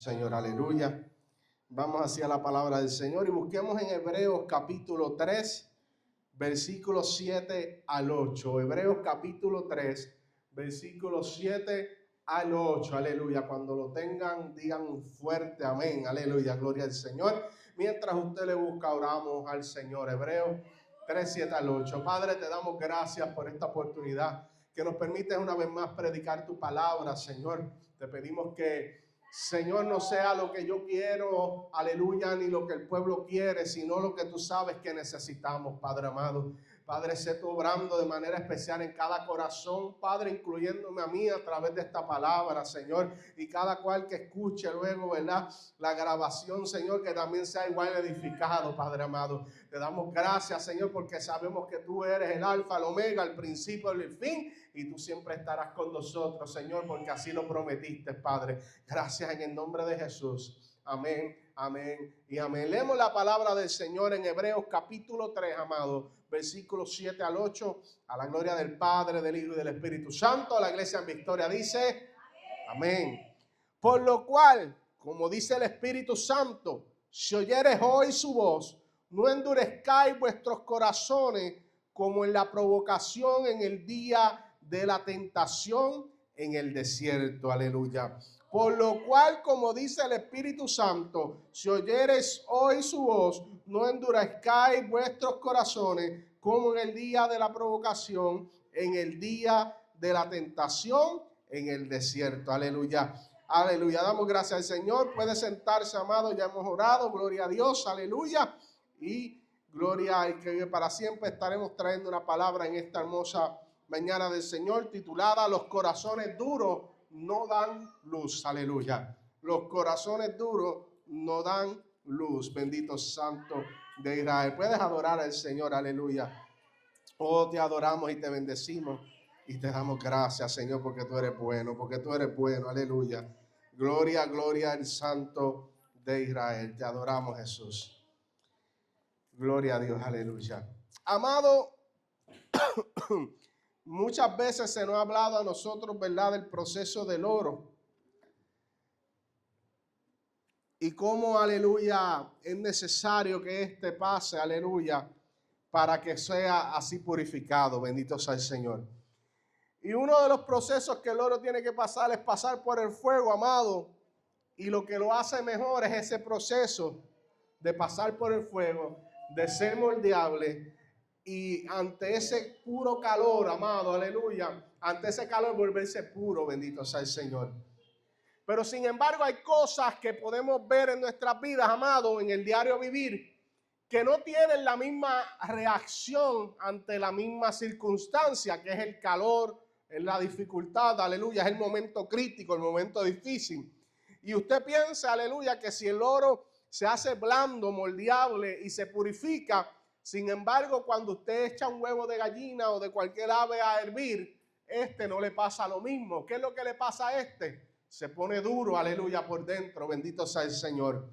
Señor, aleluya. Vamos hacia la palabra del Señor y busquemos en Hebreos capítulo 3, versículos 7 al 8. Hebreos capítulo 3, versículos 7 al 8. Aleluya. Cuando lo tengan, digan fuerte amén. Aleluya. Gloria al Señor. Mientras usted le busca, oramos al Señor. Hebreos 3, 7 al 8. Padre, te damos gracias por esta oportunidad que nos permite una vez más predicar tu palabra, Señor. Te pedimos que, Señor, no sea lo que yo quiero, aleluya, ni lo que el pueblo quiere, sino lo que tú sabes que necesitamos, Padre amado. Padre, sé tú obrando de manera especial en cada corazón, Padre, incluyéndome a mí a través de esta palabra, Señor, y cada cual que escuche luego, ¿verdad?, la grabación, Señor, que también sea igual edificado, Padre amado. Te damos gracias, Señor, porque sabemos que tú eres el alfa, el omega, el principio y el fin, y tú siempre estarás con nosotros, Señor, porque así lo prometiste, Padre. Gracias en el nombre de Jesús. Amén, amén y amén. Leemos la palabra del Señor en Hebreos capítulo 3, amado, versículos 7 al 8, a la gloria del Padre, del Hijo y del Espíritu Santo. La iglesia en victoria dice, amén. Por lo cual, como dice el Espíritu Santo, si oyeres hoy su voz, no endurezcáis vuestros corazones como en la provocación en el día de la tentación en el desierto. Aleluya. Por lo cual, como dice el Espíritu Santo, si oyeres hoy su voz, no endurezcáis vuestros corazones como en el día de la provocación, en el día de la tentación en el desierto. Aleluya. Aleluya. Damos gracias al Señor. Puede sentarse, amado. Ya hemos orado. Gloria a Dios. Aleluya. Y gloria al que vive para siempre. Estaremos trayendo una palabra en esta hermosa mañana del Señor titulada Los corazones duros no dan luz. Aleluya. Los corazones duros no dan luz. Bendito Santo de Israel. Puedes adorar al Señor. Aleluya. Oh, te adoramos y te bendecimos y te damos gracias, Señor, porque tú eres bueno, porque tú eres bueno. Aleluya. Gloria, gloria al Santo de Israel. Te adoramos, Jesús. Gloria a Dios. Aleluya. Amado, muchas veces se nos ha hablado a nosotros, ¿verdad?, del proceso del oro. Y cómo, aleluya, es necesario que este pase, aleluya, para que sea así purificado. Bendito sea el Señor. Y uno de los procesos que el oro tiene que pasar es pasar por el fuego, amado. Y lo que lo hace mejor es ese proceso de pasar por el fuego, de ser moldeable. Y ante ese puro calor, amado, aleluya, ante ese calor volverse puro, bendito sea el Señor. Pero sin embargo hay cosas que podemos ver en nuestras vidas, amado, en el diario vivir, que no tienen la misma reacción ante la misma circunstancia, que es el calor, es la dificultad, aleluya, es el momento crítico, el momento difícil. Y usted piensa, aleluya, que si el oro se hace blando, moldeable y se purifica, sin embargo, cuando usted echa un huevo de gallina o de cualquier ave a hervir, no le pasa lo mismo. ¿Qué es lo que le pasa a Se pone duro, aleluya, por dentro, bendito sea el Señor.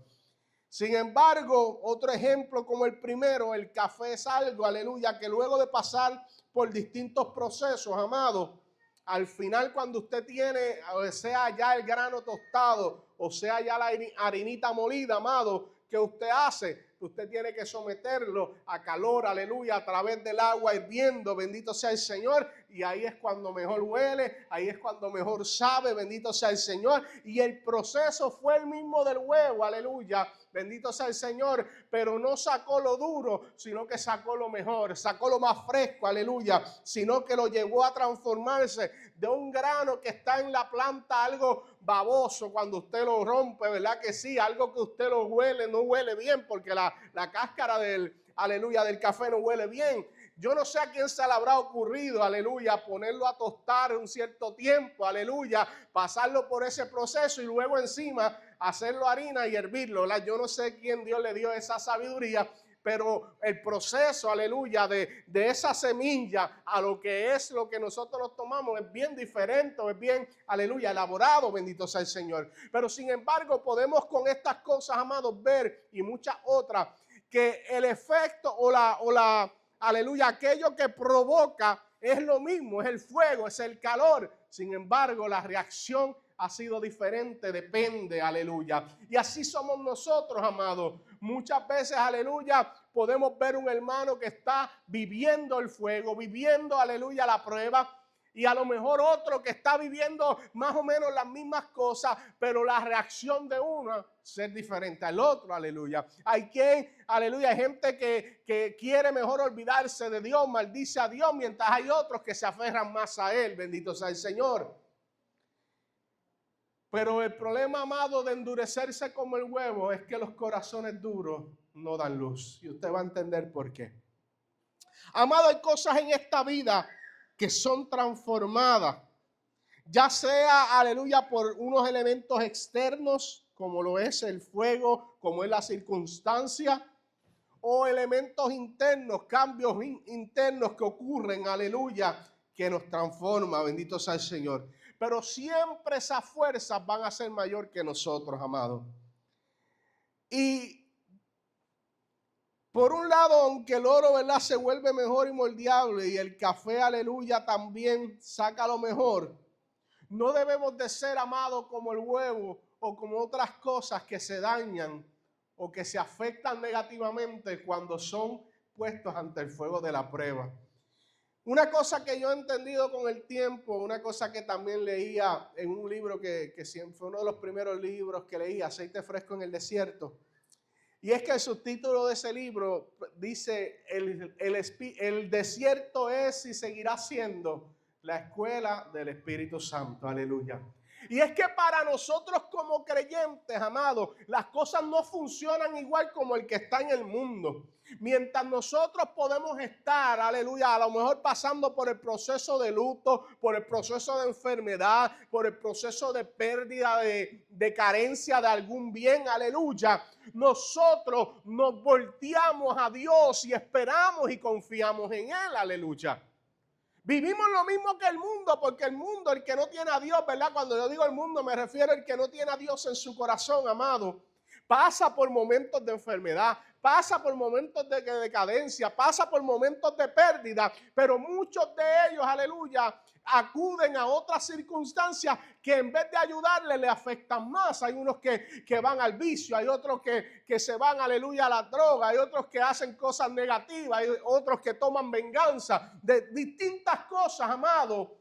Sin embargo, otro ejemplo como el primero, el café es algo, aleluya, que luego de pasar por distintos procesos, amado, al final cuando usted tiene, o sea ya el grano tostado, o sea ya la harinita molida, amado, que usted hace, usted tiene que someterlo a calor, aleluya, a través del agua hirviendo, bendito sea el Señor, y ahí es cuando mejor huele, ahí es cuando mejor sabe, bendito sea el Señor, y el proceso fue el mismo del huevo, aleluya, bendito sea el Señor, pero no sacó lo duro, sino que sacó lo mejor, sacó lo más fresco, aleluya, sino que lo llevó a transformarse de un grano que está en la planta, algo baboso cuando usted lo rompe, ¿verdad que sí? Algo que usted lo huele, no huele bien, porque la cáscara aleluya, del café no huele bien. Yo no sé a quién se le habrá ocurrido, aleluya, ponerlo a tostar un cierto tiempo, aleluya, pasarlo por ese proceso y luego encima hacerlo harina y hervirlo, ¿verdad? Yo no sé quién Dios le dio esa sabiduría, pero el proceso, aleluya, de esa semilla a lo que es lo que nosotros nos tomamos es bien diferente, es bien, aleluya, elaborado, bendito sea el Señor. Pero sin embargo podemos con estas cosas, amados, ver y muchas otras, que el efecto aleluya, aquello que provoca es lo mismo, es el fuego, es el calor. Sin embargo, la reacción ha sido diferente, depende, aleluya. Y así somos nosotros, amados. Muchas veces, aleluya, podemos ver un hermano que está viviendo el fuego, viviendo, aleluya, la prueba. Y a lo mejor otro que está viviendo más o menos las mismas cosas, pero la reacción de uno ser diferente al otro, aleluya. Hay quien, aleluya, hay gente que quiere mejor olvidarse de Dios, maldice a Dios, mientras hay otros que se aferran más a Él, bendito sea el Señor. Pero el problema, amado, de endurecerse como el huevo es que los corazones duros no dan luz. Y usted va a entender por qué. Amado, hay cosas en esta vida que son transformadas, ya sea, aleluya, por unos elementos externos, como lo es el fuego, como es la circunstancia, o elementos internos, cambios internos que ocurren, aleluya, que nos transforma, bendito sea el Señor. Pero siempre esas fuerzas van a ser mayor que nosotros, amados. Y por un lado, aunque el oro, ¿verdad?, se vuelve mejor y moldeable, y el café, aleluya, también saca lo mejor, no debemos de ser, amados, como el huevo o como otras cosas que se dañan o que se afectan negativamente cuando son puestos ante el fuego de la prueba. Una cosa que yo he entendido con el tiempo, una cosa que también leía en un libro que siempre fue uno de los primeros libros que leí, Aceite Fresco en el Desierto, y es que el subtítulo de ese libro dice, el desierto es y seguirá siendo la escuela del Espíritu Santo, aleluya. Y es que para nosotros como creyentes, amados, las cosas no funcionan igual como el que está en el mundo. Mientras nosotros podemos estar, aleluya, a lo mejor pasando por el proceso de luto, por el proceso de enfermedad, por el proceso de pérdida, de carencia de algún bien, aleluya, nosotros nos volteamos a Dios y esperamos y confiamos en Él, aleluya. Vivimos lo mismo que el mundo, porque el mundo, el que no tiene a Dios, ¿verdad? Cuando yo digo el mundo me refiero al que no tiene a Dios en su corazón, amado. Pasa por momentos de enfermedad, pasa por momentos de decadencia, pasa por momentos de pérdida, pero muchos de ellos, aleluya, acuden a otras circunstancias que en vez de ayudarle le afectan más. Hay unos que van al vicio, hay otros que se van, aleluya, a la droga, hay otros que hacen cosas negativas, hay otros que toman venganza de distintas cosas, amado,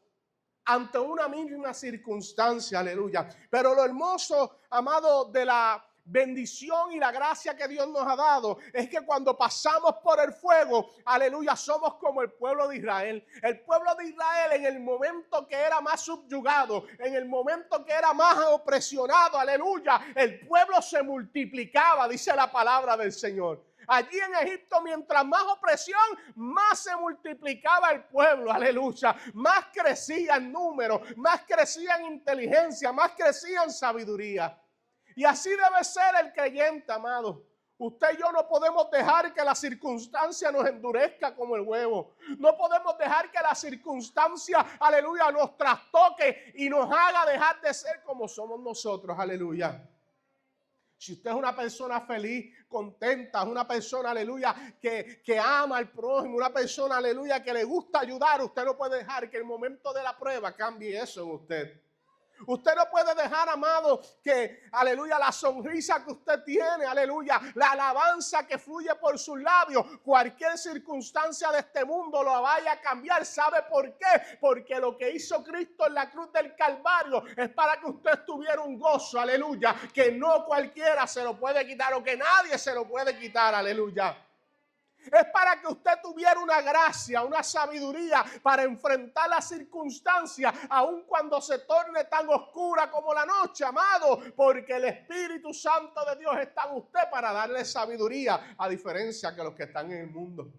ante una misma circunstancia, aleluya. Pero lo hermoso, amado, de la bendición y la gracia que Dios nos ha dado es que cuando pasamos por el fuego, aleluya, somos como el pueblo de Israel. El pueblo de Israel, en el momento que era más subyugado, en el momento que era más opresionado, aleluya, el pueblo se multiplicaba, dice la palabra del Señor. Allí en Egipto, mientras más opresión, más se multiplicaba el pueblo, aleluya. Más crecía en número, más crecía en inteligencia, más crecía en sabiduría. Y así debe ser el creyente, amado. Usted y yo no podemos dejar que la circunstancia nos endurezca como el huevo. No podemos dejar que la circunstancia, aleluya, nos trastoque y nos haga dejar de ser como somos nosotros, aleluya. Si usted es una persona feliz, contenta, una persona, aleluya, que ama al prójimo, una persona, aleluya, que le gusta ayudar, usted no puede dejar que el momento de la prueba cambie eso en usted. Usted no puede dejar, amado, que, aleluya, la sonrisa que usted tiene, aleluya, la alabanza que fluye por sus labios, cualquier circunstancia de este mundo lo vaya a cambiar. ¿Sabe por qué? Porque lo que hizo Cristo en la cruz del Calvario es para que usted tuviera un gozo, aleluya, que no cualquiera se lo puede quitar o que nadie se lo puede quitar, aleluya. Es para que usted tuviera una gracia, una sabiduría para enfrentar las circunstancias, aun cuando se torne tan oscura como la noche, amado, porque el Espíritu Santo de Dios está en usted para darle sabiduría, a diferencia que los que están en el mundo.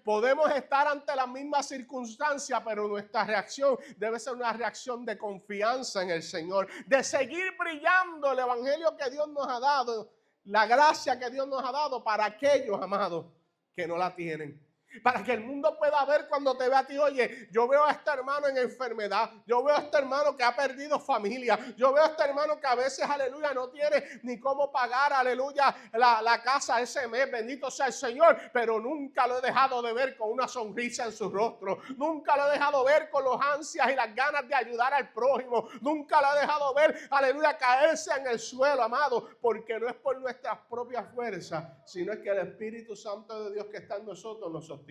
Podemos estar ante la misma circunstancia, pero nuestra reacción debe ser una reacción de confianza en el Señor, de seguir brillando el evangelio que Dios nos ha dado, la gracia que Dios nos ha dado para aquellos, amados, que no la tienen. Para que el mundo pueda ver cuando te vea a ti, oye, yo veo a este hermano en enfermedad, yo veo a este hermano que ha perdido familia, yo veo a este hermano que a veces, aleluya, no tiene ni cómo pagar, aleluya, la casa ese mes, bendito sea el Señor, pero nunca lo he dejado de ver con una sonrisa en su rostro, nunca lo he dejado ver con los ansias y las ganas de ayudar al prójimo, nunca lo he dejado ver, aleluya, caerse en el suelo, amado, porque no es por nuestras propias fuerzas, sino es que el Espíritu Santo de Dios que está en nosotros nos sostiene.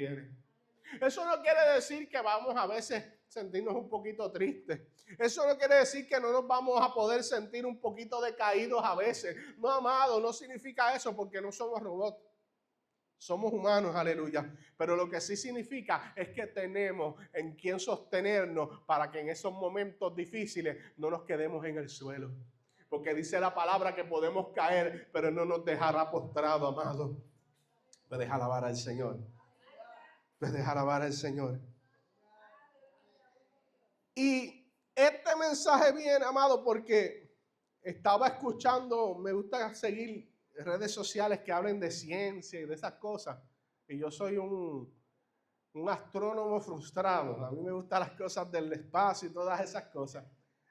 Eso no quiere decir que vamos a veces sentirnos un poquito tristes. Eso no quiere decir que no nos vamos a poder sentir un poquito decaídos a veces. No, amado, no significa eso porque no somos robots. Somos humanos, aleluya. Pero lo que sí significa es que tenemos en quien sostenernos para que en esos momentos difíciles no nos quedemos en el suelo. Porque dice la palabra que podemos caer, pero no nos dejará postrado, amado. Me deja alabar al Señor. Deja alabar al Señor. Y este mensaje viene, amado, porque estaba escuchando, me gusta seguir redes sociales que hablen de ciencia y de esas cosas. Y yo soy un astrónomo frustrado. A mí me gustan las cosas del espacio y todas esas cosas.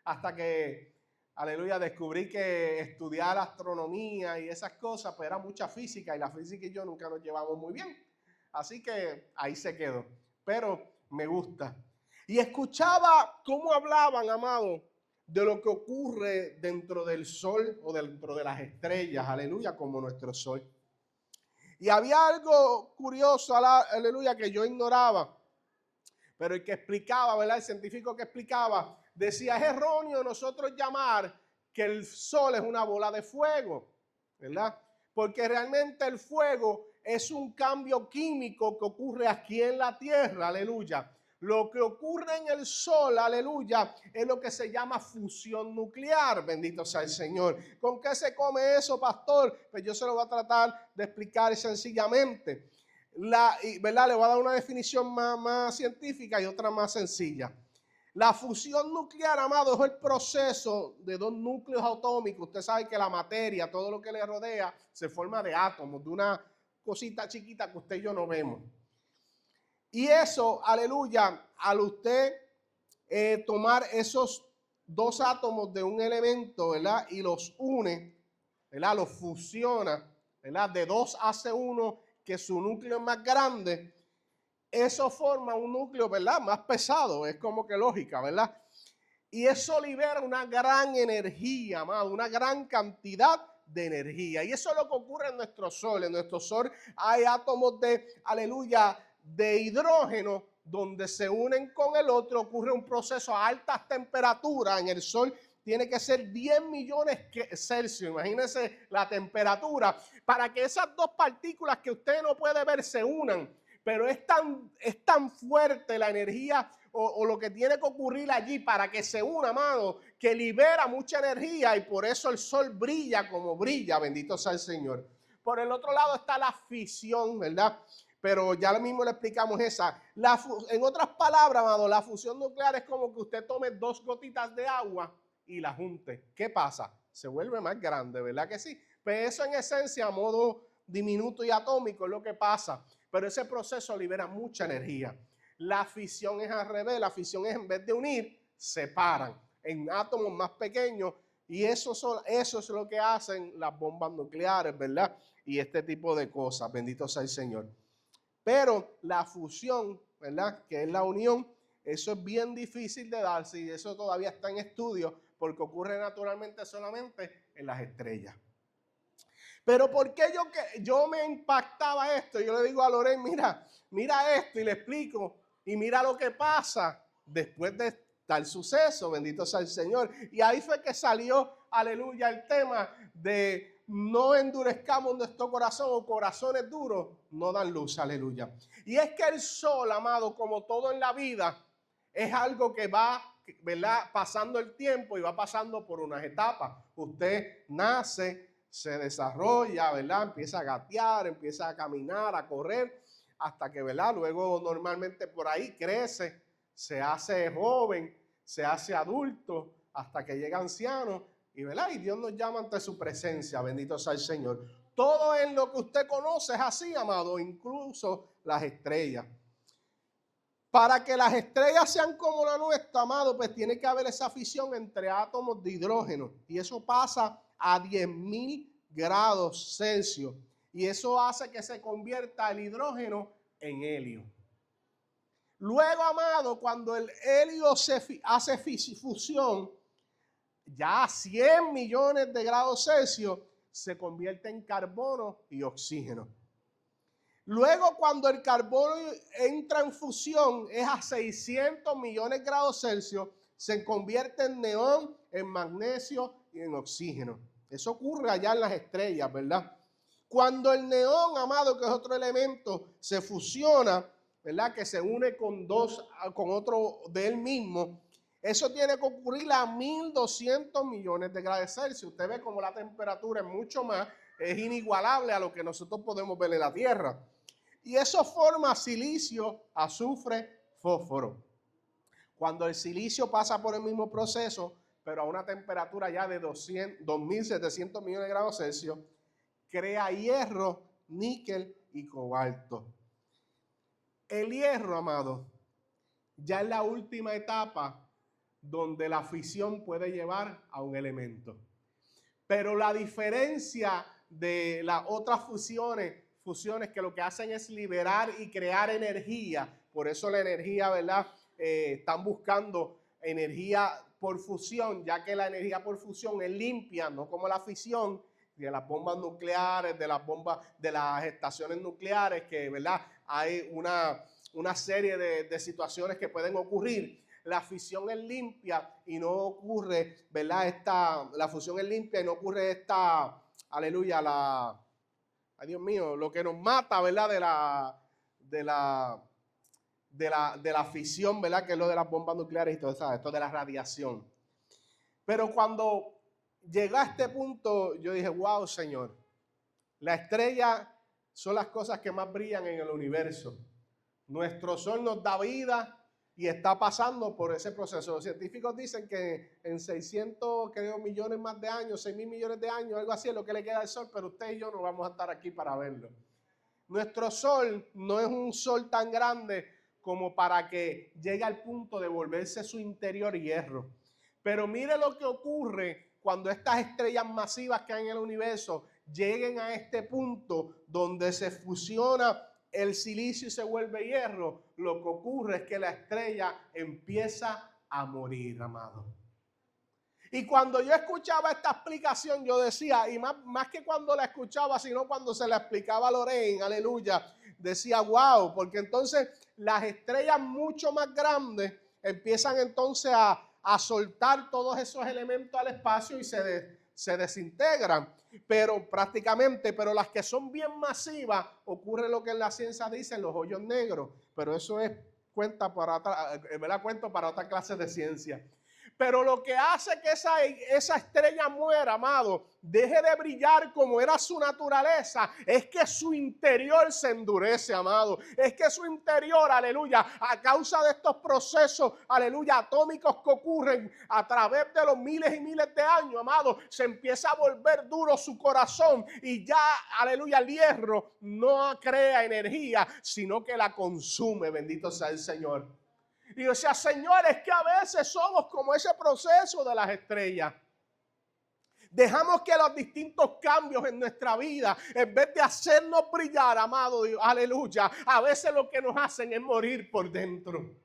Hasta que, aleluya, descubrí que estudiar astronomía y esas cosas, pues era mucha física. Y la física y yo nunca nos llevamos muy bien. Así que ahí se quedó. Pero me gusta. Y escuchaba cómo hablaban, amado, de lo que ocurre dentro del sol o dentro de las estrellas, aleluya, como nuestro sol. Y había algo curioso, aleluya, que yo ignoraba. Pero el que explicaba, ¿verdad? El científico que explicaba, decía, es erróneo nosotros llamar que el sol es una bola de fuego, ¿verdad? Porque realmente el fuego es un cambio químico que ocurre aquí en la tierra, aleluya. Lo que ocurre en el sol, aleluya, es lo que se llama fusión nuclear, bendito sea el Señor. ¿Con qué se come eso, pastor? Pues yo se lo voy a tratar de explicar sencillamente. ¿Verdad? Le voy a dar una definición más científica y otra más sencilla. La fusión nuclear, amado, es el proceso de dos núcleos atómicos. Usted sabe que la materia, todo lo que le rodea, se forma de átomos, de una cosita chiquita que usted y yo no vemos. Y eso, aleluya, al usted tomar esos dos átomos de un elemento, ¿verdad? Y los une, ¿verdad? Los fusiona, ¿verdad? De dos hace uno, que su núcleo es más grande. Eso forma un núcleo, ¿verdad? Más pesado, es como que lógica, ¿verdad? Y eso libera una gran energía, amado, una gran cantidad de energía. Y eso es lo que ocurre en nuestro sol. En nuestro sol hay átomos de, aleluya, de hidrógeno, donde se unen con el otro. Ocurre un proceso a altas temperaturas. En el sol tiene que ser 10 millones Celsius. Imagínense la temperatura para que esas dos partículas que usted no puede ver se unan. Pero es tan fuerte la energía o lo que tiene que ocurrir allí para que se una, amado, que libera mucha energía y por eso el sol brilla como brilla, bendito sea el Señor. Por el otro lado está la fisión, ¿verdad? Pero ya mismo le explicamos esa. En otras palabras, amado, la fusión nuclear es como que usted tome dos gotitas de agua y la junte. ¿Qué pasa? Se vuelve más grande, ¿verdad que sí? Pues eso en esencia, a modo diminuto y atómico, es lo que pasa. Pero ese proceso libera mucha energía. La fisión es al revés. La fisión es, en vez de unir, separan en átomos más pequeños. Y eso es lo que hacen las bombas nucleares, ¿verdad? Y este tipo de cosas. Bendito sea el Señor. Pero la fusión, ¿verdad? Que es la unión, eso es bien difícil de darse y eso todavía está en estudio porque ocurre naturalmente solamente en las estrellas. Pero ¿por qué yo me impactaba esto? Yo le digo a Loren, mira esto y le explico. Y mira lo que pasa después de tal suceso, bendito sea el Señor. Y ahí fue que salió, aleluya, el tema de no endurezcamos nuestro corazón o corazones duros no dan luz, aleluya. Y es que el sol, amado, como todo en la vida, es algo que va, ¿verdad?, pasando el tiempo y va pasando por unas etapas. Usted nace, se desarrolla, ¿verdad? Empieza a gatear, empieza a caminar, a correr, hasta que, ¿verdad? Luego normalmente por ahí crece, se hace joven, se hace adulto, hasta que llega anciano Y, ¿verdad? Y Dios nos llama ante su presencia, bendito sea el Señor. Todo en lo que usted conoce es así, amado, incluso las estrellas. Para que las estrellas sean como la nuestra, amado, pues tiene que haber esa fisión entre átomos de hidrógeno. Y eso pasa a 10.000 grados Celsius. Y eso hace que se convierta el hidrógeno en helio. Luego, amado, cuando el helio hace fusión, ya a 100 millones de grados Celsius, se convierte en carbono y oxígeno. Luego, cuando el carbono entra en fusión, es a 600 millones de grados Celsius, se convierte en neón, en magnesio y en oxígeno. Eso ocurre allá en las estrellas, ¿verdad? Cuando el neón, amado, que es otro elemento, se fusiona, ¿verdad? Que se une con otro de él mismo, eso tiene que ocurrir a 1.200 millones de grados Celsius. Usted ve como la temperatura es mucho más, es inigualable a lo que nosotros podemos ver en la Tierra. Y eso forma silicio, azufre, fósforo. Cuando el silicio pasa por el mismo proceso, pero a una temperatura ya de 2.700 millones de grados Celsius, crea hierro, níquel y cobalto. El hierro, amado, ya es la última etapa donde la fisión puede llevar a un elemento. Pero la diferencia de las otras fusiones que lo que hacen es liberar y crear energía. Por eso la energía, ¿verdad? Están buscando energía por fusión, ya que la energía por fusión es limpia, no como la fisión de las bombas nucleares, de las estaciones nucleares, que, ¿verdad? Hay una serie de situaciones que pueden ocurrir. La fisión es limpia y no ocurre, ¿verdad? La fusión es limpia y no ocurre aleluya, ay Dios mío, lo que nos mata, ¿verdad? De la fisión, ¿verdad? Que es lo de las bombas nucleares y todo eso, esto de la radiación. Pero cuando llegué a este punto, yo dije, wow, Señor, la estrella son las cosas que más brillan en el universo. Nuestro sol nos da vida y está pasando por ese proceso. Los científicos dicen que en 600, creo, millones más de años, 6.000 millones de años, algo así es lo que le queda al sol, pero usted y yo no vamos a estar aquí para verlo. Nuestro sol no es un sol tan grande como para que llegue al punto de volverse su interior hierro. Pero mire lo que ocurre cuando estas estrellas masivas que hay en el universo lleguen a este punto donde se fusiona el silicio y se vuelve hierro. Lo que ocurre es que la estrella empieza a morir, amado. Y cuando yo escuchaba esta explicación, yo decía, y más que cuando la escuchaba, sino cuando se la explicaba a Lorraine, aleluya, decía, wow, porque entonces las estrellas mucho más grandes empiezan entonces a soltar todos esos elementos al espacio y se desintegran, pero las que son bien masivas, ocurre lo que en la ciencia dicen los hoyos negros, pero eso es cuento para otra clase de ciencia. Pero lo que hace que esa estrella muera, amado, deje de brillar como era su naturaleza, es que su interior se endurece, amado. Es que su interior, aleluya, a causa de estos procesos, aleluya, atómicos que ocurren a través de los miles y miles de años, amado, se empieza a volver duro su corazón y ya, aleluya, el hierro no crea energía, sino que la consume, bendito sea el Señor. Y yo decía, Señor, es que a veces somos como ese proceso de las estrellas. Dejamos que los distintos cambios en nuestra vida, en vez de hacernos brillar, amado Dios, aleluya, a veces lo que nos hacen es morir por dentro.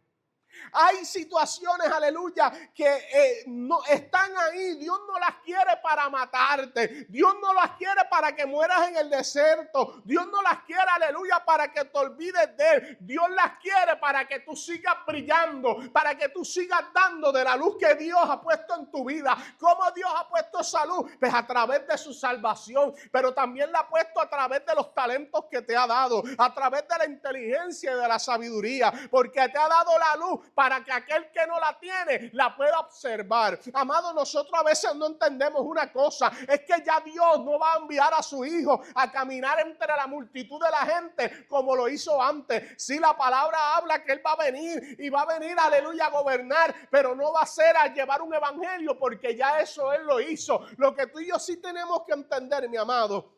Hay situaciones, aleluya, que no están ahí. Dios no las quiere para matarte. Dios no las quiere para que mueras en el desierto. Dios no las quiere, aleluya, para que te olvides de Él. Dios las quiere para que tú sigas brillando, para que tú sigas dando de la luz que Dios ha puesto en tu vida. ¿Cómo Dios ha puesto esa luz? Pues a través de su salvación, pero también la ha puesto a través de los talentos que te ha dado, a través de la inteligencia y de la sabiduría, porque te ha dado la luz para que aquel que no la tiene la pueda observar. Amado, nosotros a veces no entendemos una cosa, es que ya Dios no va a enviar a su Hijo a caminar entre la multitud de la gente como lo hizo antes. Sí, la palabra habla que Él va a venir y va a venir, aleluya, a gobernar, pero no va a ser a llevar un evangelio, porque ya eso Él lo hizo. Lo que tú y yo sí tenemos que entender, mi amado,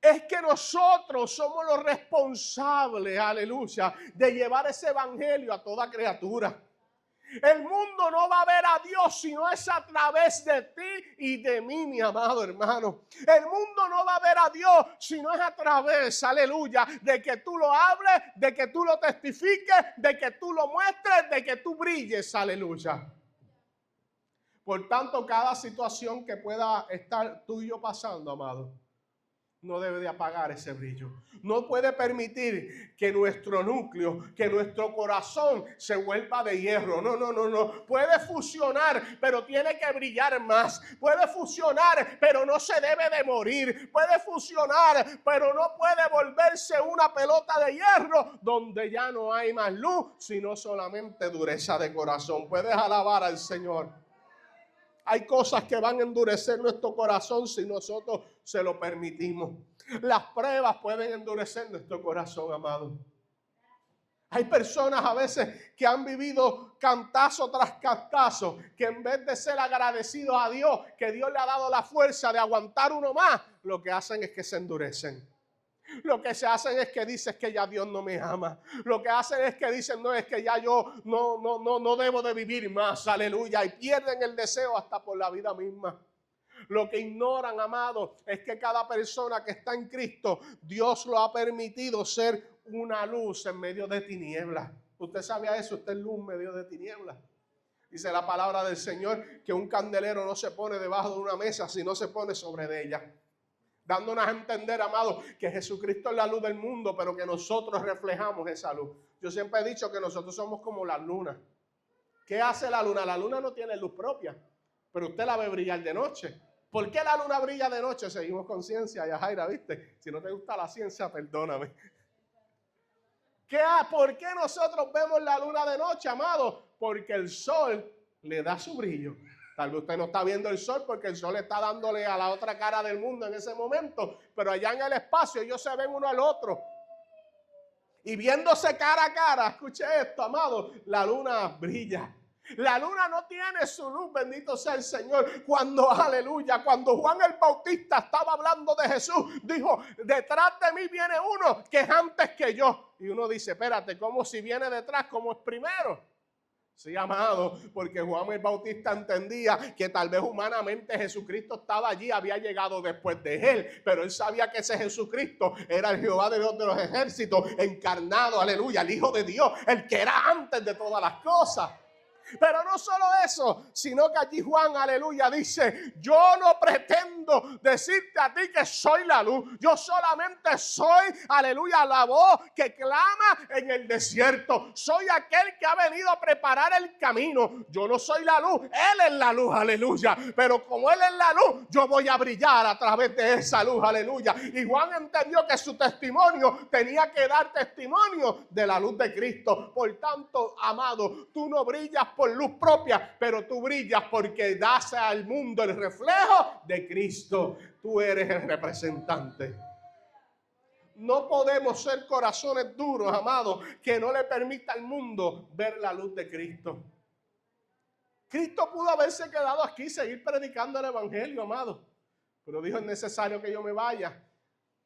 es que nosotros somos los responsables, aleluya, de llevar ese evangelio a toda criatura. El mundo no va a ver a Dios si no es a través de ti y de mí, mi amado hermano. El mundo no va a ver a Dios si no es a través, aleluya, de que tú lo hables, de que tú lo testifiques, de que tú lo muestres, de que tú brilles, aleluya. Por tanto, cada situación que pueda estar tú y yo pasando, amado, no debe de apagar ese brillo. No puede permitir que nuestro núcleo, que nuestro corazón se vuelva de hierro. No. Puede fusionar, pero tiene que brillar más. Puede fusionar, pero no se debe de morir. Puede fusionar, pero no puede volverse una pelota de hierro donde ya no hay más luz, sino solamente dureza de corazón. Puedes alabar al Señor. Hay cosas que van a endurecer nuestro corazón si nosotros se lo permitimos. Las pruebas pueden endurecer nuestro corazón, amado. Hay personas a veces que han vivido cantazo tras cantazo, que en vez de ser agradecidos a Dios, que Dios le ha dado la fuerza de aguantar uno más, lo que hacen es que se endurecen. Lo que se hacen es que dicen que ya Dios no me ama. Lo que hacen es que dicen, no, es que ya yo no debo de vivir más, aleluya. Y pierden el deseo hasta por la vida misma. Lo que ignoran, amado, es que cada persona que está en Cristo, Dios lo ha permitido ser una luz en medio de tinieblas. ¿Usted sabía eso? Usted es luz en medio de tinieblas. Dice la palabra del Señor que un candelero no se pone debajo de una mesa, sino se pone sobre de ella. Dándonos a entender, amado, que Jesucristo es la luz del mundo, pero que nosotros reflejamos esa luz. Yo siempre he dicho que nosotros somos como la luna. ¿Qué hace la luna? La luna no tiene luz propia, pero usted la ve brillar de noche. ¿Por qué la luna brilla de noche? Seguimos con ciencia, Yajaira, ¿viste? Si no te gusta la ciencia, perdóname. ¿Por qué nosotros vemos la luna de noche, amado? Porque el sol le da su brillo. Tal vez usted no está viendo el sol porque el sol está dándole a la otra cara del mundo en ese momento, pero allá en el espacio ellos se ven uno al otro. Y viéndose cara a cara, escuche esto, amado, la luna brilla. La luna no tiene su luz, bendito sea el Señor. Cuando, aleluya, cuando Juan el Bautista estaba hablando de Jesús, dijo, detrás de mí viene uno que es antes que yo. Y uno dice, espérate, ¿cómo si viene detrás, cómo es primero? Sí, amado, porque Juan el Bautista entendía que tal vez humanamente Jesucristo estaba allí, había llegado después de él, pero él sabía que ese Jesucristo era el Jehová de Dios de los ejércitos, encarnado, aleluya, el Hijo de Dios, el que era antes de todas las cosas. Pero no solo eso, sino que allí Juan, aleluya, dice, yo no pretendo decirte a ti que soy la luz, yo solamente soy, aleluya, la voz que clama en el desierto, soy aquel que ha venido a preparar el camino, yo no soy la luz, Él es la luz, aleluya, pero como Él es la luz, yo voy a brillar a través de esa luz, aleluya. Y Juan entendió que su testimonio tenía que dar testimonio de la luz de Cristo. Por tanto, amado, tú no brillas por luz propia, pero tú brillas porque das al mundo el reflejo de Cristo. Tú eres el representante. No podemos ser corazones duros, amados, que no le permita al mundo ver la luz de Cristo. Cristo pudo haberse quedado aquí y seguir predicando el evangelio, amado, pero dijo, es necesario que yo me vaya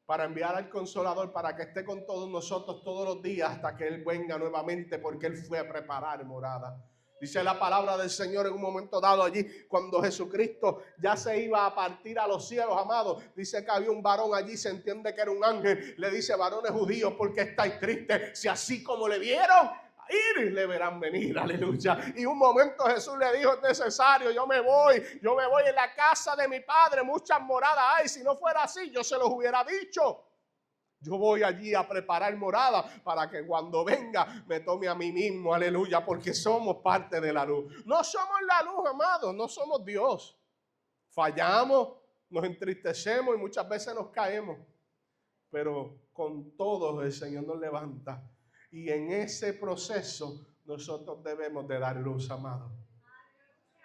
para enviar al Consolador, para que esté con todos nosotros todos los días hasta que Él venga nuevamente, porque Él fue a preparar morada. Dice la palabra del Señor en un momento dado allí, cuando Jesucristo ya se iba a partir a los cielos, amados. Dice que había un varón allí, se entiende que era un ángel. Le dice, varones judíos, ¿por qué estáis tristes? Si así como le vieron ir, le verán venir, aleluya. Y un momento Jesús le dijo, es necesario, yo me voy en la casa de mi Padre, muchas moradas hay. Si no fuera así, yo se los hubiera dicho. Yo voy allí a preparar morada para que cuando venga me tome a mí mismo, aleluya, porque somos parte de la luz. No somos la luz, amados, no somos Dios. Fallamos, nos entristecemos y muchas veces nos caemos, pero con todo el Señor nos levanta. Y en ese proceso nosotros debemos de dar luz, amado.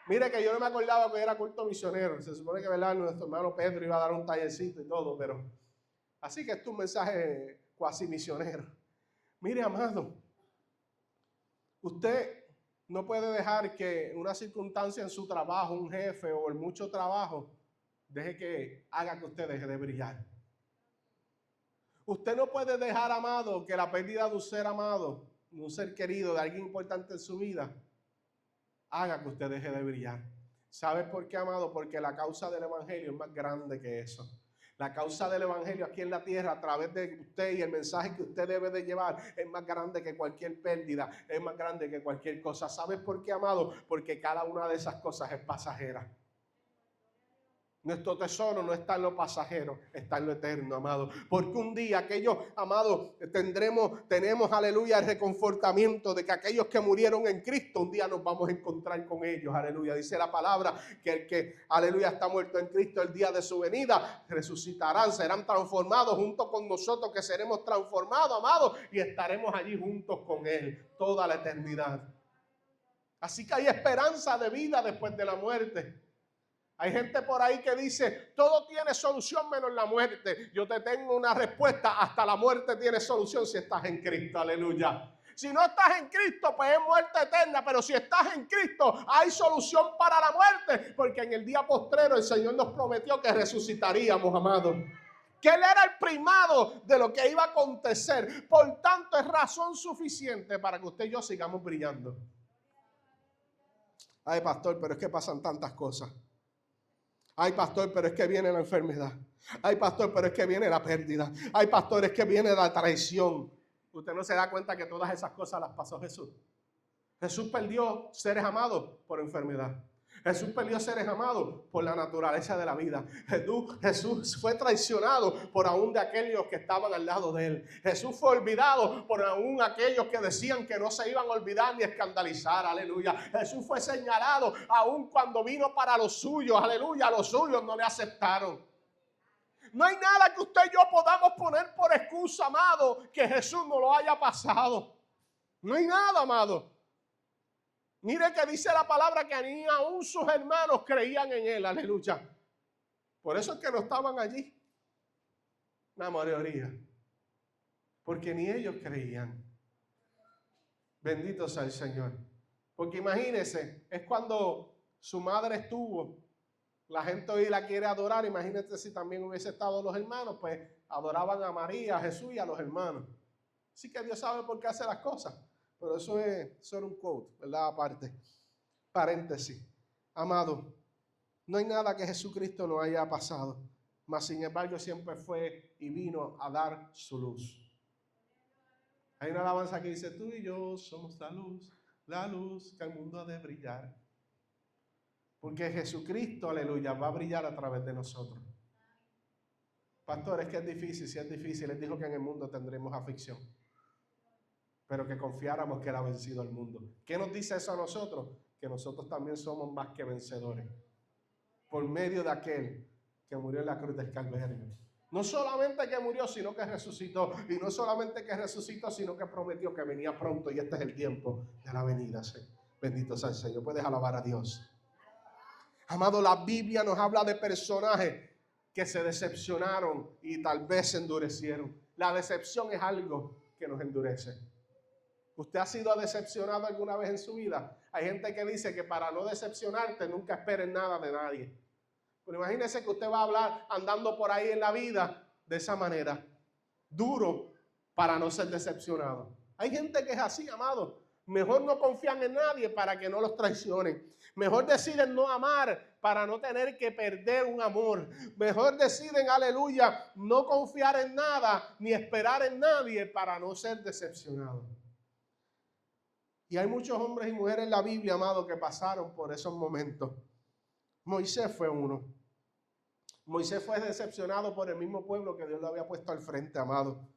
Mire que yo no me acordaba que era culto misionero. Se supone que, ¿verdad?, nuestro hermano Pedro iba a dar un tallercito y todo, pero así que esto es un mensaje cuasi misionero. Mire, amado, usted no puede dejar que una circunstancia en su trabajo, un jefe o el mucho trabajo, deje que haga que usted deje de brillar. Usted no puede dejar, amado, que la pérdida de un ser amado, de un ser querido, de alguien importante en su vida, haga que usted deje de brillar. ¿Sabe por qué, amado? Porque la causa del evangelio es más grande que eso. La causa del evangelio aquí en la tierra, a través de usted y el mensaje que usted debe de llevar, es más grande que cualquier pérdida, es más grande que cualquier cosa. ¿Sabes por qué, amado? Porque cada una de esas cosas es pasajera. Nuestro tesoro no está en lo pasajero, está en lo eterno, amado. Porque un día aquellos, amado, tenemos, aleluya, el reconfortamiento de que aquellos que murieron en Cristo, un día nos vamos a encontrar con ellos, aleluya. Dice la palabra que el que, aleluya, está muerto en Cristo, el día de su venida, resucitarán, serán transformados junto con nosotros, que seremos transformados, amado, y estaremos allí juntos con Él toda la eternidad. Así que hay esperanza de vida después de la muerte. Hay gente por ahí que dice, todo tiene solución menos la muerte. Yo te tengo una respuesta, hasta la muerte tiene solución si estás en Cristo, aleluya. Si no estás en Cristo, pues es muerte eterna, pero si estás en Cristo, hay solución para la muerte, porque en el día postrero el Señor nos prometió que resucitaríamos, amados. Que Él era el primado de lo que iba a acontecer. Por tanto, es razón suficiente para que usted y yo sigamos brillando. Ay, pastor, pero es que pasan tantas cosas. Ay, pastor, pero es que viene la enfermedad. Ay, pastor, pero es que viene la pérdida. Ay, pastor, es que viene la traición. Usted no se da cuenta que todas esas cosas las pasó Jesús. Jesús perdió seres amados por enfermedad. Jesús perdió seres amados por la naturaleza de la vida. Jesús fue traicionado por aún de aquellos que estaban al lado de él. Jesús fue olvidado por aún aquellos que decían que no se iban a olvidar ni escandalizar. Aleluya. Jesús fue señalado aún cuando vino para los suyos. Aleluya. Los suyos no le aceptaron. No hay nada que usted y yo podamos poner por excusa, amado, que Jesús no lo haya pasado. No hay nada, amado. Mire que dice la palabra que ni aún sus hermanos creían en él, aleluya. Por eso es que no estaban allí. La mayoría. Porque ni ellos creían. Bendito sea el Señor. Porque imagínense, es cuando su madre estuvo, la gente hoy la quiere adorar. Imagínense si también hubiese estado los hermanos, pues adoraban a María, a Jesús y a los hermanos. Así que Dios sabe por qué hace las cosas. Pero eso es solo un quote, ¿verdad? Aparte, paréntesis. Amado, no hay nada que Jesucristo no haya pasado, mas sin embargo siempre fue y vino a dar su luz. Hay una alabanza que dice, tú y yo somos la luz que el mundo ha de brillar. Porque Jesucristo, aleluya, va a brillar a través de nosotros. Pastor, es que es difícil, si es difícil, Él dijo que en el mundo tendremos aflicción, pero que confiáramos que Él ha vencido al mundo. ¿Qué nos dice eso a nosotros? Que nosotros también somos más que vencedores, por medio de aquel que murió en la cruz del Calvario. No solamente que murió, sino que resucitó. Y no solamente que resucitó, sino que prometió que venía pronto. Y este es el tiempo de la venida. Bendito sea el Señor. Puedes alabar a Dios. Amado, la Biblia nos habla de personajes que se decepcionaron y tal vez se endurecieron. La decepción es algo que nos endurece. ¿Usted ha sido decepcionado alguna vez en su vida? Hay gente que dice que para no decepcionarte nunca esperes nada de nadie. Pero imagínese que usted va a hablar andando por ahí en la vida de esa manera. Duro para no ser decepcionado. Hay gente que es así, amado. Mejor no confían en nadie para que no los traicionen. Mejor deciden no amar para no tener que perder un amor. Mejor deciden, aleluya, no confiar en nada ni esperar en nadie para no ser decepcionados. Y hay muchos hombres y mujeres en la Biblia, amado, que pasaron por esos momentos. Moisés fue uno. Moisés fue decepcionado por el mismo pueblo que Dios lo había puesto al frente, amado.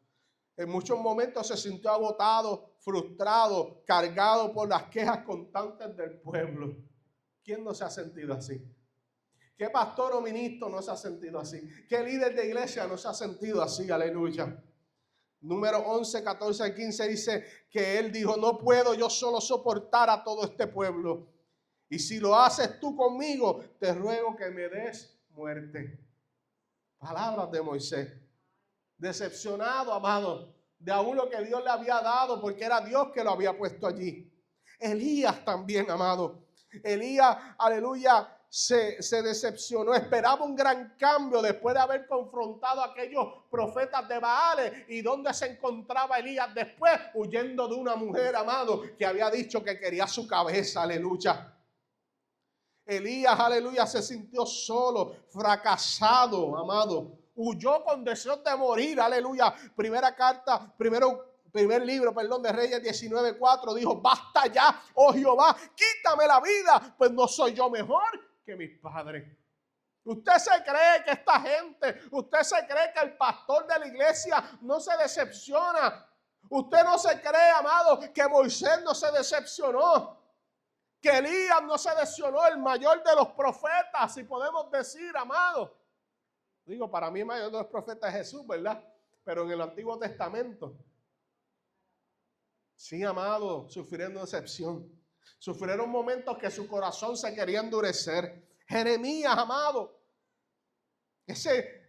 En muchos momentos se sintió agotado, frustrado, cargado por las quejas constantes del pueblo. ¿Quién no se ha sentido así? ¿Qué pastor o ministro no se ha sentido así? ¿Qué líder de iglesia no se ha sentido así? Aleluya. Número 11, 14 al 15 dice que él dijo, no puedo yo solo soportar a todo este pueblo. Y si lo haces tú conmigo, te ruego que me des muerte. Palabras de Moisés. Decepcionado, amado, de aún lo que Dios le había dado, porque era Dios que lo había puesto allí. Elías también, amado. Elías, aleluya, se decepcionó. Esperaba un gran cambio después de haber confrontado a aquellos profetas de Baales. ¿Y dónde se encontraba Elías después? Huyendo de una mujer, amado, que había dicho que quería su cabeza, aleluya. Elías, aleluya, se sintió solo, fracasado, amado. Huyó con deseos de morir, aleluya. Primer libro de Reyes 19:4 dijo, basta ya, oh Jehová, quítame la vida, pues no soy yo mejor que mis padres. Usted se cree que esta gente, usted se cree que el pastor de la iglesia no se decepciona. Usted no se cree, amado, que Moisés no se decepcionó. Que Elías no se decepcionó, el mayor de los profetas, si podemos decir, amado. Digo, para mí el mayor de los profetas es Jesús, ¿verdad? Pero en el Antiguo Testamento, sí, amado, sufrieron decepción. Sufrieron momentos que su corazón se quería endurecer. Jeremías, amado.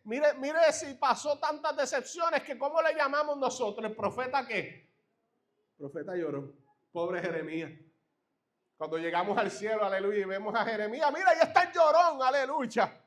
Mire si pasó tantas decepciones que ¿cómo le llamamos nosotros? ¿El profeta qué? Profeta lloró. Pobre Jeremías. Cuando llegamos al cielo, aleluya, y vemos a Jeremías, mira, ahí está el llorón, aleluya.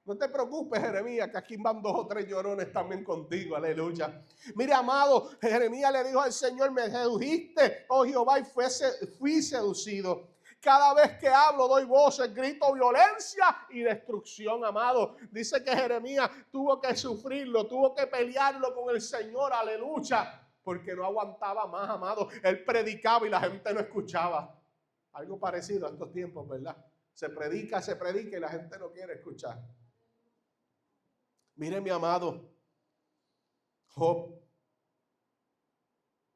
No te preocupes, Jeremías, que aquí van 2 o 3 llorones también contigo, aleluya. Mire, amado, Jeremías le dijo al Señor, me sedujiste, oh Jehová, y fui seducido. Cada vez que hablo doy voces, grito violencia y destrucción, amado. Dice que Jeremías tuvo que sufrirlo, tuvo que pelearlo con el Señor, aleluya. Porque no aguantaba más, amado. Él predicaba y la gente no escuchaba. Algo parecido a estos tiempos, ¿verdad? Se predica y la gente no quiere escuchar. Mire, mi amado, Job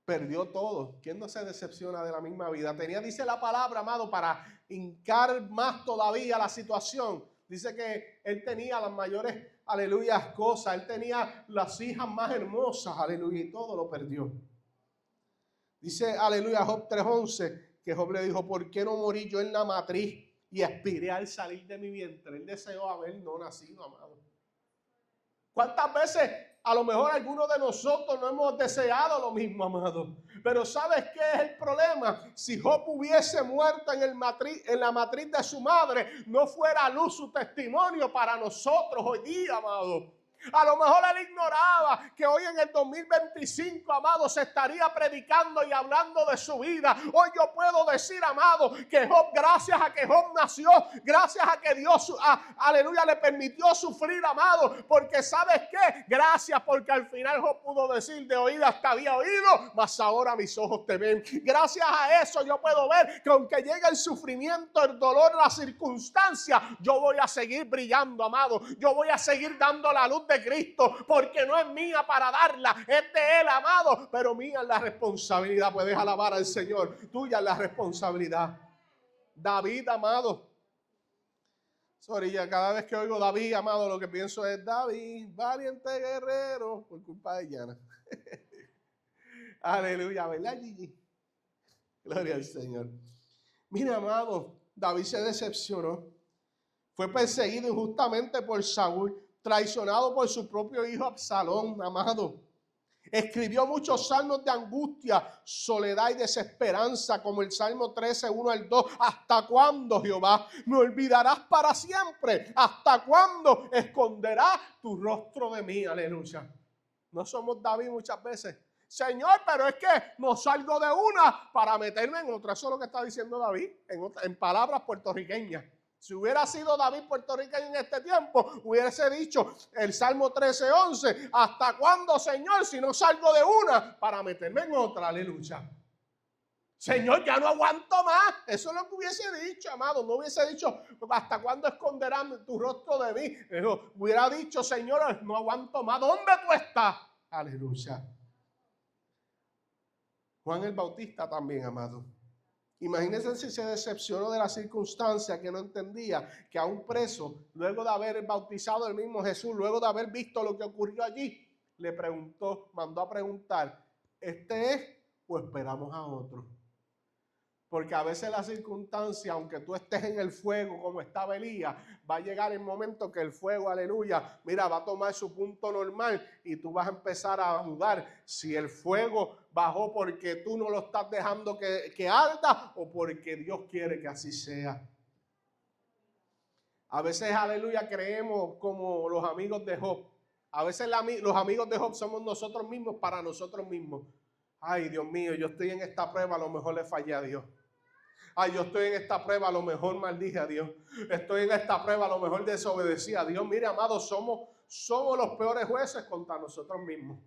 perdió todo. ¿Quién no se decepciona de la misma vida? Dice la palabra, amado, para hincar más todavía la situación. Dice que él tenía las mayores, aleluya, cosas. Él tenía las hijas más hermosas, aleluya, y todo lo perdió. Dice, aleluya, Job 3:11, que Job le dijo, ¿por qué no morí yo en la matriz y expiré al salir de mi vientre? Él deseó haber no nacido, amado. ¿Cuántas veces a lo mejor algunos de nosotros no hemos deseado lo mismo, amado? Pero ¿sabes qué es el problema? Si Job hubiese muerto en la matriz de su madre, no fuera a luz su testimonio para nosotros hoy día, amado. A lo mejor él ignoraba que hoy en el 2025, amado, se estaría predicando y hablando de su vida. Hoy yo puedo decir, amado, que Job, gracias a que Job nació, gracias a que Dios, aleluya, le permitió sufrir, amado, porque ¿sabes qué? Gracias porque al final Job pudo decir, de oídas te había oído, mas ahora mis ojos te ven. Gracias a eso yo puedo ver que aunque llegue el sufrimiento, el dolor, la circunstancia, yo voy a seguir brillando, amado. Yo voy a seguir dando la luz de Cristo, porque no es mía para darla, es de Él, amado, pero mía es la responsabilidad. Puedes alabar al Señor, tuya es la responsabilidad. David, amado, cada vez que oigo David, amado, lo que pienso es David, valiente guerrero, por culpa de Yana. Aleluya, ¿verdad, Gigi? Gloria al Señor. Mira, amado, David se decepcionó, fue perseguido injustamente por Saúl, traicionado por su propio hijo Absalón, amado. Escribió muchos salmos de angustia, soledad y desesperanza, como el Salmo 13, 1 al 2. ¿Hasta cuándo, Jehová, me olvidarás para siempre? ¿Hasta cuándo esconderás tu rostro de mí? Aleluya. No somos David muchas veces. Señor, pero es que no salgo de una para meterme en otra. Eso es lo que está diciendo David en palabras puertorriqueñas. Si hubiera sido David puertorriqueño en este tiempo, hubiese dicho el Salmo 13:11, ¿hasta cuándo, Señor, si no salgo de una para meterme en otra? Aleluya. Señor, ya no aguanto más. Eso es lo que hubiese dicho, amado. No hubiese dicho, ¿hasta cuándo esconderás tu rostro de mí? Hubiera dicho, Señor, no aguanto más. ¿Dónde tú estás? Aleluya. Juan el Bautista también, amado. Imagínense si se decepcionó de la circunstancia, que no entendía que a un preso, luego de haber bautizado el mismo Jesús, luego de haber visto lo que ocurrió allí, le preguntó, mandó a preguntar, ¿este es o esperamos a otro? Porque a veces la circunstancia, aunque tú estés en el fuego como estaba Elías, va a llegar el momento que el fuego, aleluya, mira, va a tomar su punto normal y tú vas a empezar a dudar si el fuego bajó porque tú no lo estás dejando que arda o porque Dios quiere que así sea. A veces, aleluya, creemos como los amigos de Job. A veces los amigos de Job somos nosotros mismos para nosotros mismos. Ay, Dios mío, yo estoy en esta prueba, a lo mejor le fallé a Dios. Ay, yo estoy en esta prueba, a lo mejor maldije a Dios. Estoy en esta prueba, a lo mejor desobedecí a Dios. Mire, amados, somos los peores jueces contra nosotros mismos.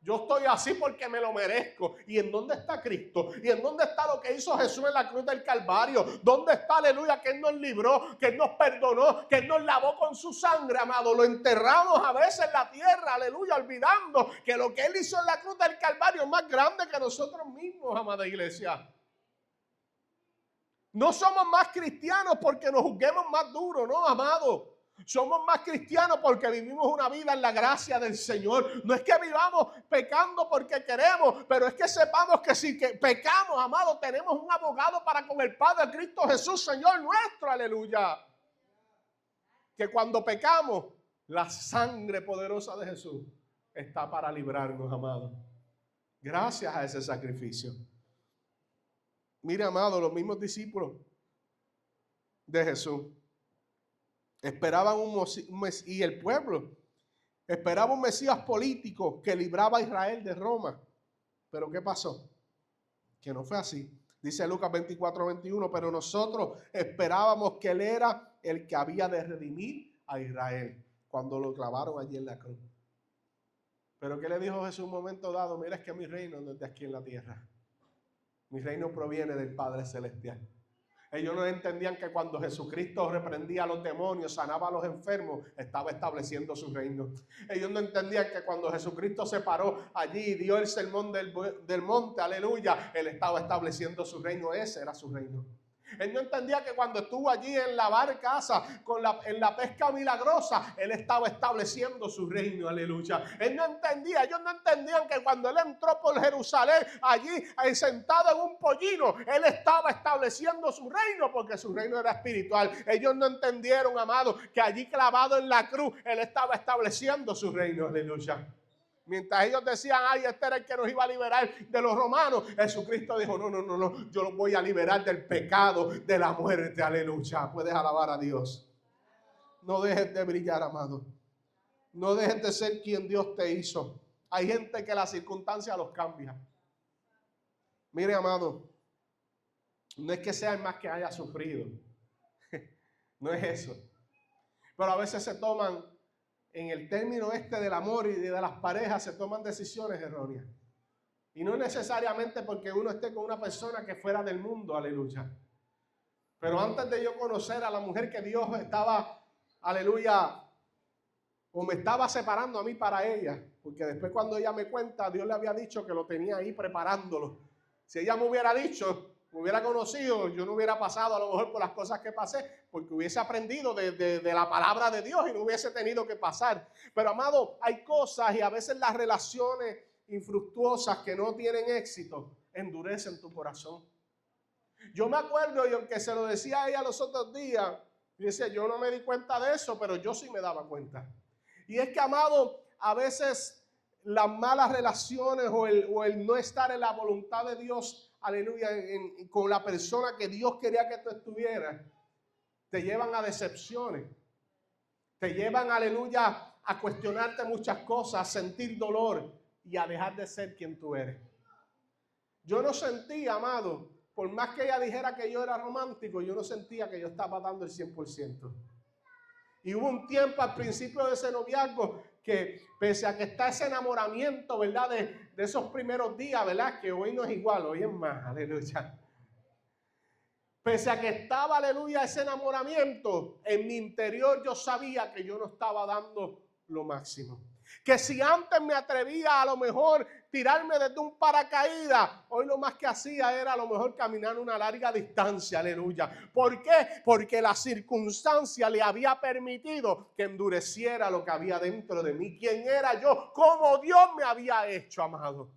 Yo estoy así porque me lo merezco. ¿Y en dónde está Cristo? ¿Y en dónde está lo que hizo Jesús en la cruz del Calvario? ¿Dónde está, aleluya, que Él nos libró, que Él nos perdonó, que Él nos lavó con su sangre, amado? Lo enterramos a veces en la tierra, aleluya, olvidando que lo que Él hizo en la cruz del Calvario es más grande que nosotros mismos, amada iglesia. No somos más cristianos porque nos juzguemos más duro, no, amado. Somos más cristianos porque vivimos una vida en la gracia del Señor. No es que vivamos pecando porque queremos, pero es que sepamos que si pecamos, amado, tenemos un abogado para con el Padre, Cristo Jesús, Señor nuestro, aleluya. Que cuando pecamos, la sangre poderosa de Jesús está para librarnos, amado. Gracias a ese sacrificio. Mire, amado, los mismos discípulos de Jesús esperaban y el pueblo esperaba un Mesías político que libraba a Israel de Roma. Pero ¿qué pasó? Que no fue así. Dice Lucas 24:21, pero nosotros esperábamos que Él era el que había de redimir a Israel cuando lo clavaron allí en la cruz. Pero ¿qué le dijo Jesús en un momento dado? Mira, es que mi reino no es de aquí en la tierra. Mi reino proviene del Padre Celestial. Ellos no entendían que cuando Jesucristo reprendía a los demonios, sanaba a los enfermos, estaba estableciendo su reino. Ellos no entendían que cuando Jesucristo se paró allí y dio el sermón del monte, aleluya, Él estaba estableciendo su reino. Ese era su reino. Él no entendía que cuando estuvo allí en la barcaza en la pesca milagrosa, Él estaba estableciendo su reino, aleluya. Ellos no entendían que cuando Él entró por Jerusalén, allí sentado en un pollino, Él estaba estableciendo su reino, porque su reino era espiritual. Ellos no entendieron, amado, que allí clavado en la cruz, Él estaba estableciendo su reino, aleluya. Mientras ellos decían, ay, este era el que nos iba a liberar de los romanos, Jesucristo dijo, no, yo los voy a liberar del pecado, de la muerte, aleluya. Puedes alabar a Dios. No dejes de brillar, amado. No dejes de ser quien Dios te hizo. Hay gente que la circunstancia los cambia. Mire, amado, no es que sea el más que haya sufrido. No es eso. Pero a veces se toman, en el término del amor y de las parejas, se toman decisiones erróneas. Y no necesariamente porque uno esté con una persona que fuera del mundo, aleluya. Pero antes de yo conocer a la mujer que Dios estaba, aleluya, o me estaba separando a mí para ella, porque después cuando ella me cuenta, Dios le había dicho que lo tenía ahí preparándolo. Si ella me hubiera dicho, me hubiera conocido, yo no hubiera pasado a lo mejor por las cosas que pasé, porque hubiese aprendido de la palabra de Dios y no hubiese tenido que pasar. Pero, amado, hay cosas y a veces las relaciones infructuosas que no tienen éxito endurecen tu corazón. Yo me acuerdo, y aunque se lo decía a ella los otros días, yo decía, yo no me di cuenta de eso, pero yo sí me daba cuenta. Y es que, amado, a veces las malas relaciones o el no estar en la voluntad de Dios, aleluya, con la persona que Dios quería que tú estuvieras, te llevan a decepciones. Te llevan, aleluya, a cuestionarte muchas cosas, a sentir dolor y a dejar de ser quien tú eres. Yo no sentía, amado, por más que ella dijera que yo era romántico, yo no sentía que yo estaba dando el 100%. Y hubo un tiempo al principio de ese noviazgo que, pese a que está ese enamoramiento, ¿verdad? De esos primeros días, ¿verdad? Que hoy no es igual, hoy es más, aleluya. Pese a que estaba, aleluya, ese enamoramiento, en mi interior yo sabía que yo no estaba dando lo máximo. Que si antes me atrevía a lo mejor tirarme desde un paracaídas, hoy lo más que hacía era a lo mejor caminar una larga distancia, aleluya. ¿Por qué? Porque la circunstancia le había permitido que endureciera lo que había dentro de mí. ¿Quién era yo? ¿Cómo Dios me había hecho, amado?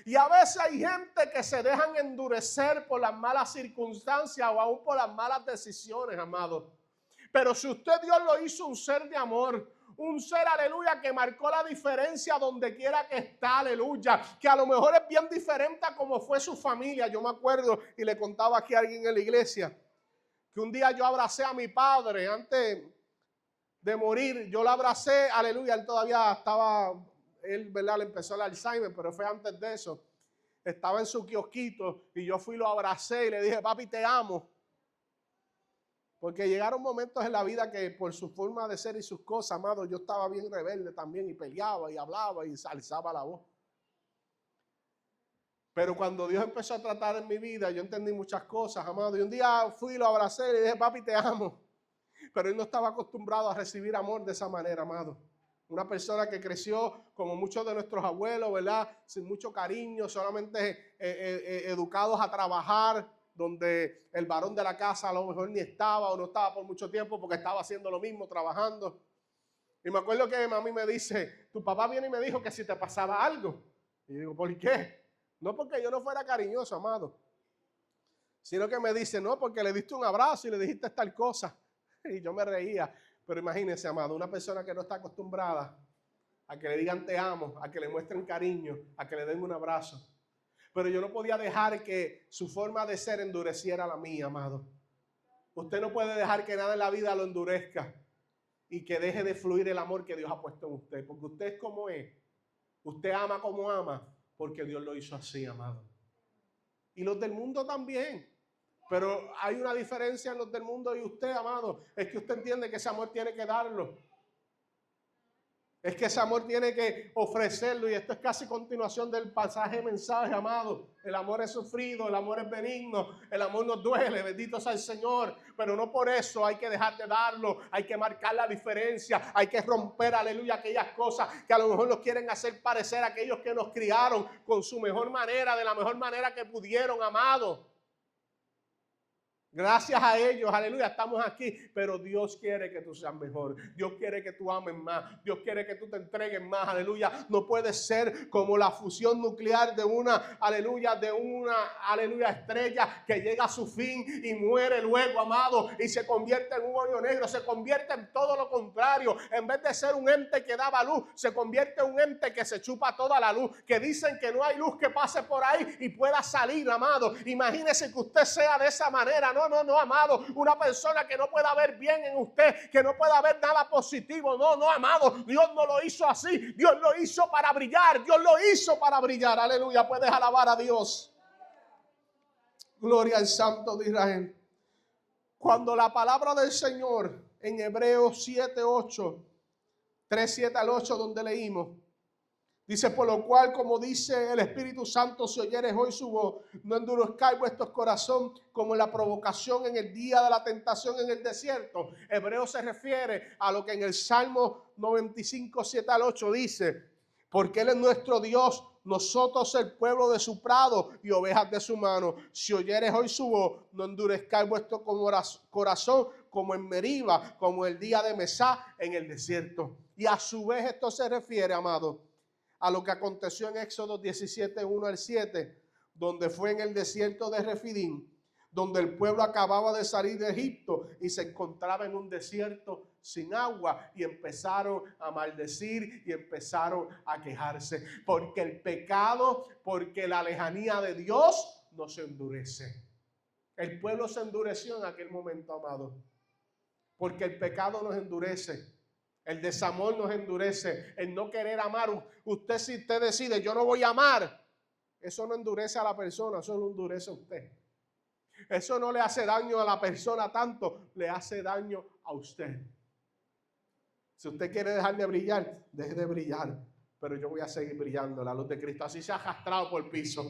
Y a veces hay gente que se dejan endurecer por las malas circunstancias o aún por las malas decisiones, amado. Pero si usted Dios lo hizo un ser de amor, un ser, aleluya, que marcó la diferencia donde quiera que está, aleluya, que a lo mejor es bien diferente a como fue su familia. Yo me acuerdo y le contaba aquí a alguien en la iglesia que un día yo abracé a mi padre antes de morir. Yo lo abracé, aleluya, él todavía estaba, él, ¿verdad? Le empezó el Alzheimer, pero fue antes de eso. Estaba en su kiosquito y yo fui, lo abracé y le dije, papi, te amo. Porque llegaron momentos en la vida que por su forma de ser y sus cosas, amado, yo estaba bien rebelde también y peleaba y hablaba y alzaba la voz. Pero cuando Dios empezó a tratar en mi vida, yo entendí muchas cosas, amado. Y un día fui, lo abracé y le dije, papi, te amo. Pero él no estaba acostumbrado a recibir amor de esa manera, amado. Una persona que creció como muchos de nuestros abuelos, ¿verdad? Sin mucho cariño, solamente educados a trabajar, donde el varón de la casa a lo mejor ni estaba o no estaba por mucho tiempo porque estaba haciendo lo mismo, trabajando. Y me acuerdo que mami me dice, tu papá viene y me dijo que si te pasaba algo. Y yo digo, ¿por qué? No porque yo no fuera cariñoso, amado, sino que me dice, no, porque le diste un abrazo y le dijiste tal cosa. Y yo me reía. Pero imagínense, amado, una persona que no está acostumbrada a que le digan te amo, a que le muestren cariño, a que le den un abrazo. Pero yo no podía dejar que su forma de ser endureciera la mía, amado. Usted no puede dejar que nada en la vida lo endurezca y que deje de fluir el amor que Dios ha puesto en usted. Porque usted es como es. Usted ama como ama porque Dios lo hizo así, amado. Y los del mundo también. Pero hay una diferencia en los del mundo y usted, amado. Es que usted entiende que ese amor tiene que darlo. Es que ese amor tiene que ofrecerlo. Y esto es casi continuación del pasaje mensaje, amado. El amor es sufrido, el amor es benigno, el amor nos duele, bendito sea el Señor. Pero no por eso hay que dejar de darlo. Hay que marcar la diferencia. Hay que romper, aleluya, aquellas cosas que a lo mejor nos quieren hacer parecer a aquellos que nos criaron con su mejor manera, de la mejor manera que pudieron, amado. Gracias a ellos, aleluya, estamos aquí, pero Dios quiere que tú seas mejor. Dios quiere que tú ames más. Dios quiere que tú te entregues más, aleluya. No puede ser como la fusión nuclear de una, aleluya, estrella que llega a su fin y muere luego, amado, y se convierte en un hoyo negro. Se convierte en todo lo contrario. En vez de ser un ente que daba luz, se convierte en un ente que se chupa toda la luz. Que dicen que no hay luz que pase por ahí y pueda salir, amado. Imagínese que usted sea de esa manera. No, amado, una persona que no pueda ver bien en usted, que no pueda ver nada positivo. No, amado, Dios no lo hizo así. Dios lo hizo para brillar. Dios lo hizo para brillar. Aleluya, puedes alabar a Dios. Gloria al Santo de Israel. Cuando la palabra del Señor en Hebreos 7:8, 3:7 al 8, donde leímos, dice, por lo cual, como dice el Espíritu Santo, si oyeres hoy su voz, no endurezcáis vuestro corazón como en la provocación en el día de la tentación en el desierto. Hebreo se refiere a lo que en el Salmo 95, 7 al 8 dice, porque Él es nuestro Dios, nosotros el pueblo de su prado y ovejas de su mano. Si oyeres hoy su voz, no endurezcáis vuestro corazón como en Meriba, como el día de Mesá en el desierto. Y a su vez esto se refiere, amado, a lo que aconteció en Éxodo 17, 1 al 7, donde fue en el desierto de Refidim, donde el pueblo acababa de salir de Egipto y se encontraba en un desierto sin agua y empezaron a maldecir y empezaron a quejarse. Porque el pecado, porque la lejanía de Dios no se endurece. El pueblo se endureció en aquel momento, amado, porque el pecado nos endurece. El desamor nos endurece, el no querer amar. Si usted decide, yo no voy a amar, eso no endurece a la persona, eso lo endurece a usted. Eso no le hace daño a la persona tanto, le hace daño a usted. Si usted quiere dejar de brillar, deje de brillar. Pero yo voy a seguir brillando, la luz de Cristo. Así se ha arrastrado por el piso.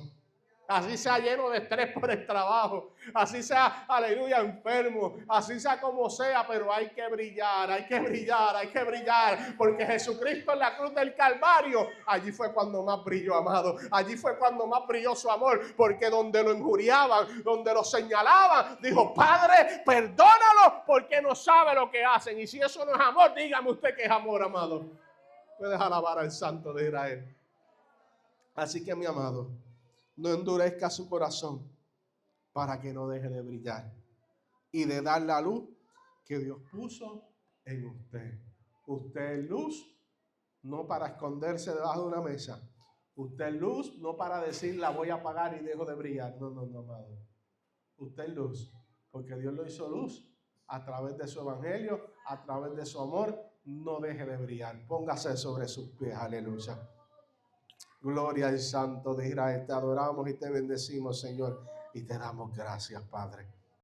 Así sea lleno de estrés por el trabajo, así sea, aleluya, enfermo, así sea como sea, pero hay que brillar, hay que brillar, hay que brillar, porque Jesucristo en la cruz del Calvario, allí fue cuando más brilló, amado, allí fue cuando más brilló su amor, porque donde lo injuriaban, donde lo señalaban, dijo, Padre, perdónalo, porque no sabe lo que hacen, y si eso no es amor, dígame usted que es amor, amado. Puedes alabar al Santo de Israel. Así que mi amado, no endurezca su corazón para que no deje de brillar y de dar la luz que Dios puso en usted. Usted es luz, no para esconderse debajo de una mesa. Usted es luz, no para decir la voy a apagar y dejo de brillar. No, amado. Usted es luz, porque Dios lo hizo luz a través de su evangelio, a través de su amor. No deje de brillar. Póngase sobre sus pies. Aleluya. Gloria al Santo de Israel. Te adoramos y te bendecimos, Señor. Y te damos gracias, Padre.